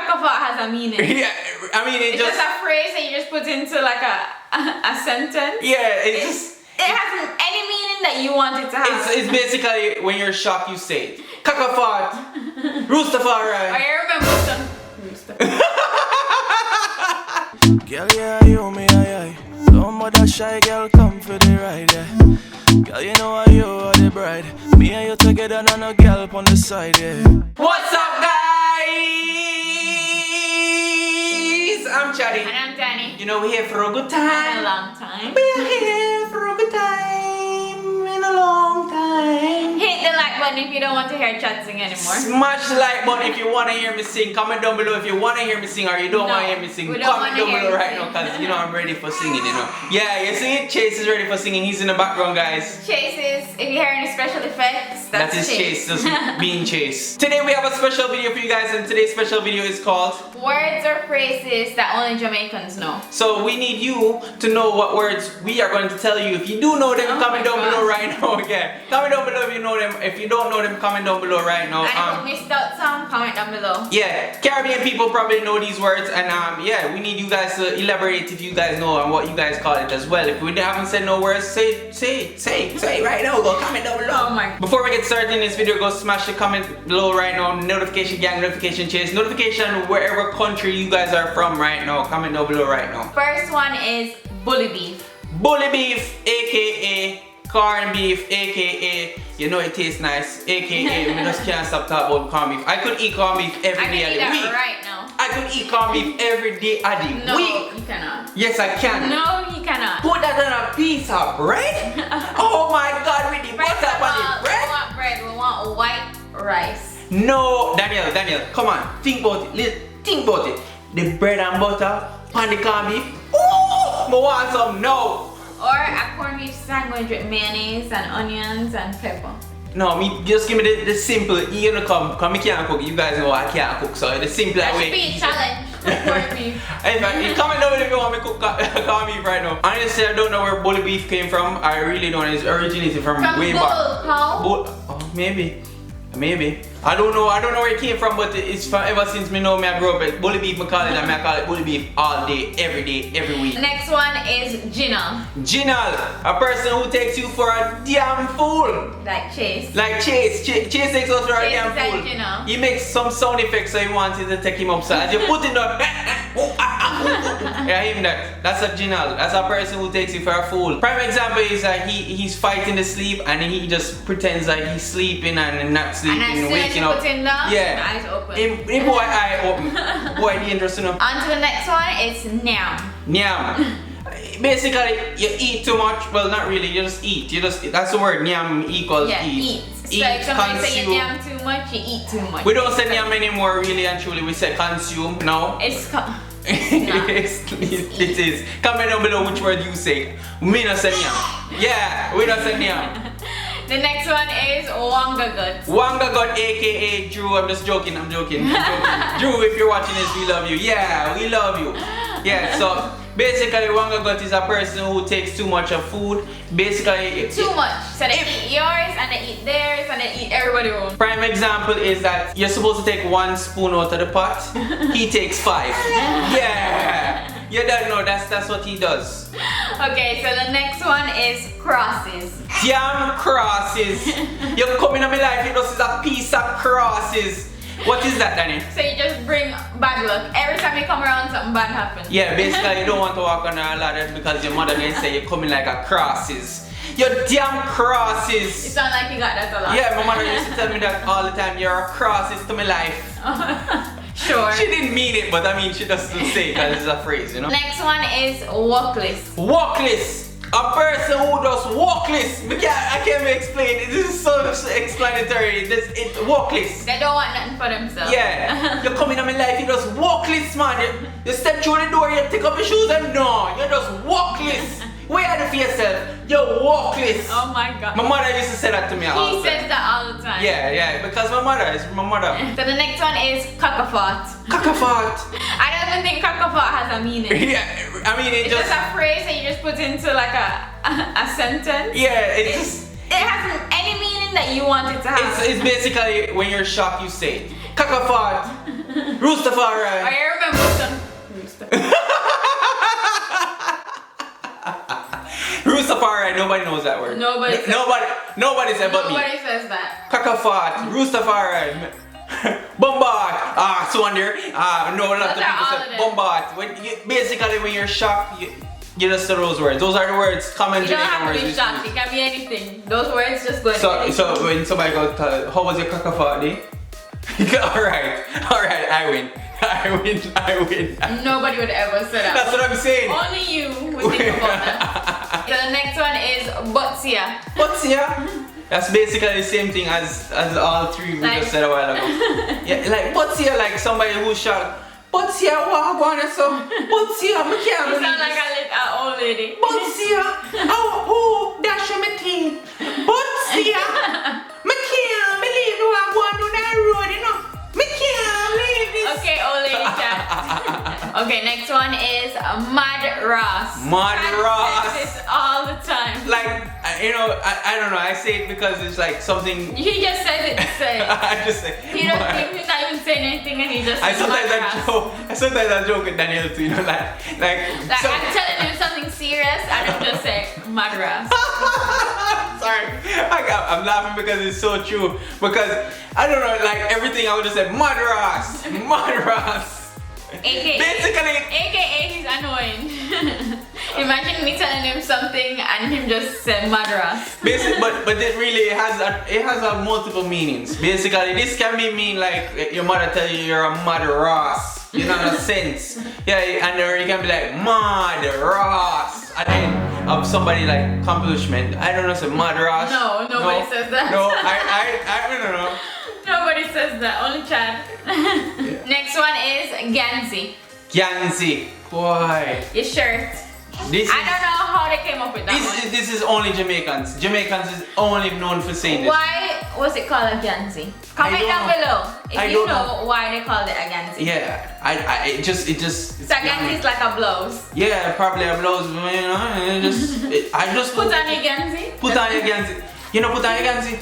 Kakafot has a meaning. Yeah, I mean it's just a phrase that you just put into like a sentence. Yeah, it has any meaning that you want it to have. It's basically when you're shocked, you say it. Kakafot, Roostafari. I remember some Roostafari. Girl, yeah, you me, aye. Don't mother shy, girl, come for the ride, yeah. Girl, you know you are the bride. Me and you together, and no girl on the side, yeah. What's up, guys? I'm Chaddy. And I'm Danny. You know, we're here for a good time. In a long time. We are here for a good time. In a long time. Hit the like button if you don't want to hear Chad sing anymore. Smash the like button if you want to hear me sing. Comment down below if you want to hear me sing or you don't want to hear me sing. Comment down below right now because you know I'm ready for singing, you know. Yeah, you see it? Chase is ready for singing. He's in the background, guys. Chase is, if you hear any special effects, that is Chase. Just being Chase. Today we have a special video for you guys, and today's special video is called Words or Phrases That Only Jamaicans Know. So we need you to know what words we are going to tell you. If you do know them, comment down below right now. Yeah, comment down below if you know them. If you don't know them, comment down below right now. And if you missed out some, comment down below. Yeah, Caribbean people probably know these words, and yeah, we need you guys to elaborate if you guys know and what you guys call it as well. If we haven't said no words, say right now. Go comment down below. Oh my. Before we get started in this video, go smash the comment below right now. Notification gang, notification Chase, notification wherever country you guys are from right now. Comment down below right now. First one is bully beef. Bully beef, aka corned beef, aka you know it tastes nice, aka we just can't stop talking about corned beef. I could eat corned beef every day of the week. Right now. I could eat corned beef every day of the week. No, you cannot. Yes, I can. No, you cannot. Put that on a piece of bread. Oh my God, with the butter on the bread. We want bread. We want white rice. No, Danielle, come on, think about it. Think about it. The bread and butter on the corned beef. Ooh, I want some now. Or a corned beef sandwich with mayonnaise and onions and pepper. No, me just give me the simple. You know, come, me can't cook. You guys know I can't cook, so the simple That way. should be a challenge. Corned beef. In fact, comment down below if you want me to cook corned beef right now. Honestly, I don't know where bully beef came from. I really don't. It's originated from way bull, back. cow? Oh, maybe. I don't know where it came from, but it's from ever since me know me I grew up with bully beef. I call it bully beef all day, every week. Next one is Ginal. Ginal, a person who takes you for a damn fool. Like Chase. Like Chase takes us for a damn fool. Ginal. He makes some sound effects so he wants you to take him upside. As you put it on, yeah, him that. That's a Ginal. That's a person who takes you for a fool. Prime example is that he's fighting to sleep and he just pretends like he's sleeping and not sleeping. And waking up. Yeah. Eyes open. Him boy eye open. Boy dangerous enough. On to the next one, it's Nyam. Nyam. Basically, you eat too much. Well, not really. You just eat. That's the word. Nyam equals eat. So if somebody say you nyam too much, you eat too much. We don't say nyam anymore, really and truly. We say consume now. It's it is. Comment down below which word you say. We not say nyam. Yeah, we don't say nyam. The next one is Wanga Gut. Wanga Gut, aka Drew. I'm just joking. Drew, if you're watching this, we love you. Yeah, we love you. Yeah, so basically Wanga Gut is a person who takes too much of food. Basically too much. So they eat yours and they eat theirs and they eat everybody's own. Prime example is that you're supposed to take 1 spoon out of the pot. He takes 5. Yeah. You don't know, that's what he does. Okay, so the next one is crosses. Damn crosses. You come in my life, it just is a piece of crosses. What is that, Danny? So you just bring bad luck. Every time you come around, something bad happens. Yeah, basically you don't want to walk on a ladder because your mother can say you're coming like a crosses. Your damn crosses. It sounds like you got that a lot. Yeah, my mother used to tell me that all the time. You're a crosses to my life. Sure. She didn't mean it, but I mean she just say it because it's a phrase, you know. Next one is walkless. Walkless. A person who does walkless. I can't even explain it. This is so explanatory. It's walkless. They don't want nothing for themselves. Yeah. You come in my life, you just walkless, man. You step through the door, you take off your shoes and no, you just walkless. Where are you for yourself? You're walkless. Oh my God. My mother used to say that to me all the time. He says that all the time. Yeah, because my mother is my mother. So the next one is Kakafot. Kakafot. I don't even think Kakafot has a meaning. Yeah, I mean it's just a phrase that you just put into like a sentence. Yeah, it has any meaning that you want it to have. It's basically when you're shocked, you say it. Kakafot, Rastafari. I remember some rooster. Rastafari. Nobody knows that word. Nobody says Nobody said but me. Nobody says that. Kakafat. Rastafari. Bombard. Swander. No, a lot of Those are people all say of them. bombard. Basically, when you're shocked, you just say those words. Those are the words. Common You don't Jamaican have to be words. shocked. It can be anything. Those words just go. So when somebody goes, how was your kakafat day? Alright, I win. Nobody would ever say that. That's what I'm saying. Only you would think about that. So the next one is butsia. What's yeah? That's basically the same thing as all three we Like- just said a while ago. Yeah, like what's here? Like somebody who shot. What's here? What going on? So what's here? I can't You believe sound like this. an old lady. What's here? Oh, that's my thing. What's here? I can't believe you are going on that road, you know. I can't believe this. Okay, old lady chat. Okay, next one is Mad Ross. Mad I Ross. say this all the time. Like, I don't know. I say it because it's like something. He just says it to say. I just say. He's not even saying anything and he just I says sometimes Mad Ross. I sometimes joke with Danielle too, you know, like Like I'm telling him something serious and I'm just saying Mad Ross. Sorry, I'm laughing because it's so true. Because I don't know, like everything I would just say, Mad Ross. AKA he's annoying. Imagine me telling him something and him just say Mad Ross. But it really has a multiple meanings. Basically, this can mean like your mother tell you you're a Mad Ross. You know the sense. Yeah, and or you can be like Mad Ross. And then of somebody like accomplishment. I don't know, say Mad Ross. No, nobody says that. No, I don't know. Nobody says that, only Chad. Next one is Ganzi. Ganzi. Boy. Your shirt. This I don't know how they came up with that one. This is only Jamaicans. Jamaicans is only known for saying this. Why was it called a Ganzi? Comment don't down know. below if you know why they called it a Ganzi. Yeah, it just. So a Ganzi is like a blouse. Yeah, probably a blouse. You know, I just Put on your Ganzi. Put on your Ganzi. You know, put on your Ganzi.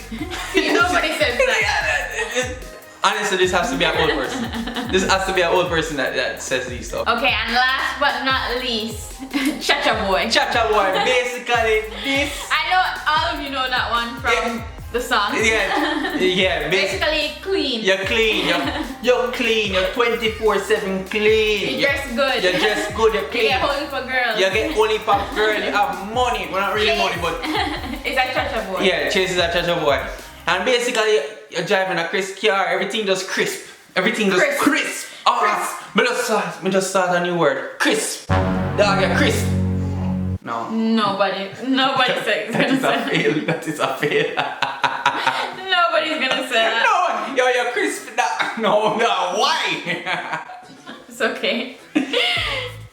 Nobody says that. Honestly, this has to be an old person. This has to be an old person that says these stuff. Okay, and last but not least, Cha-Cha Boy. Cha-Cha Boy, basically this. I know all of you know that one from the song. Yeah, Basically clean. You're clean. You're clean. You're 24/7 clean. You dress good. You dress good. You're You clean. get holy for girls. You get only pop girl. You have money. Well, not really money, but It's a Cha-Cha Boy. yeah, Chase is a Cha-Cha Boy. And basically, you're driving a crisp car. Everything just crisp. Everything just crisp. Me just start a new word. Crisp. Dog, you're crisp. No. Nobody says That is a that. fail. That is a fail. Nobody's gonna say that. No, you're crisp. No, why? It's okay.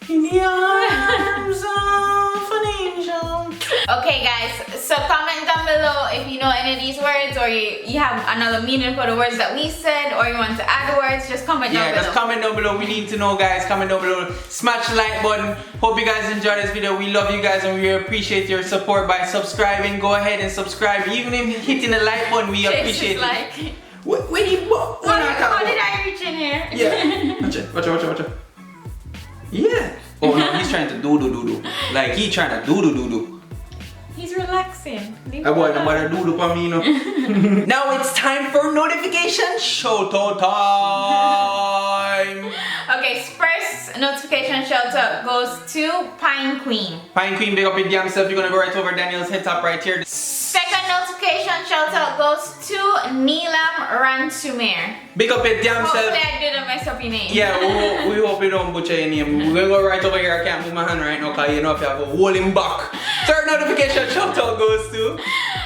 In the arms of an angel. Okay guys, so comment down below if you know any of these words or you have another meaning for the words that we said or you want to add words, just comment down below. Just comment down below. We need to know, guys. Comment down below. Smash the like button. Hope you guys enjoyed this video. We love you guys and we appreciate your support by subscribing. Go ahead and subscribe. Even if you're hitting the like button, we appreciate it. Like, How did I reach in here? Yeah. Watch it. Yeah. Oh no, he's trying to do. Like he trying to do. He's relaxing. I want to do for me, you know. Now it's time for notification shout out time. Okay, first notification shout out goes to Pine Queen. Pine Queen, big up your damn self. You're gonna go right over Danielle's head top right here. Second notification shout out goes to Neelam Ransumer. Big up your damn self. Hopefully I didn't mess up your name. Yeah, we hope you don't butcher your name. We're gonna go right over here. I can't move my hand right now because you know if you have a hold him back. Third notification shout out goes to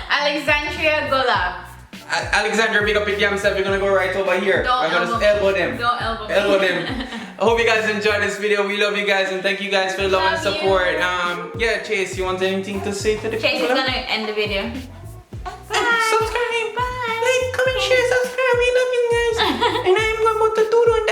Alexandria Golab. Alexandra, big up your damn self. You're gonna go right over here. I'm gonna elbow them. Don't elbow me. Elbow them. I hope you guys enjoyed this video. We love you guys and thank you guys for the love and support. Yeah, Chase, you want anything to say to the Chase people? is gonna end the video. Subscribe. Bye. Like, comment, share, subscribe. We love you guys. And I'm going to do that.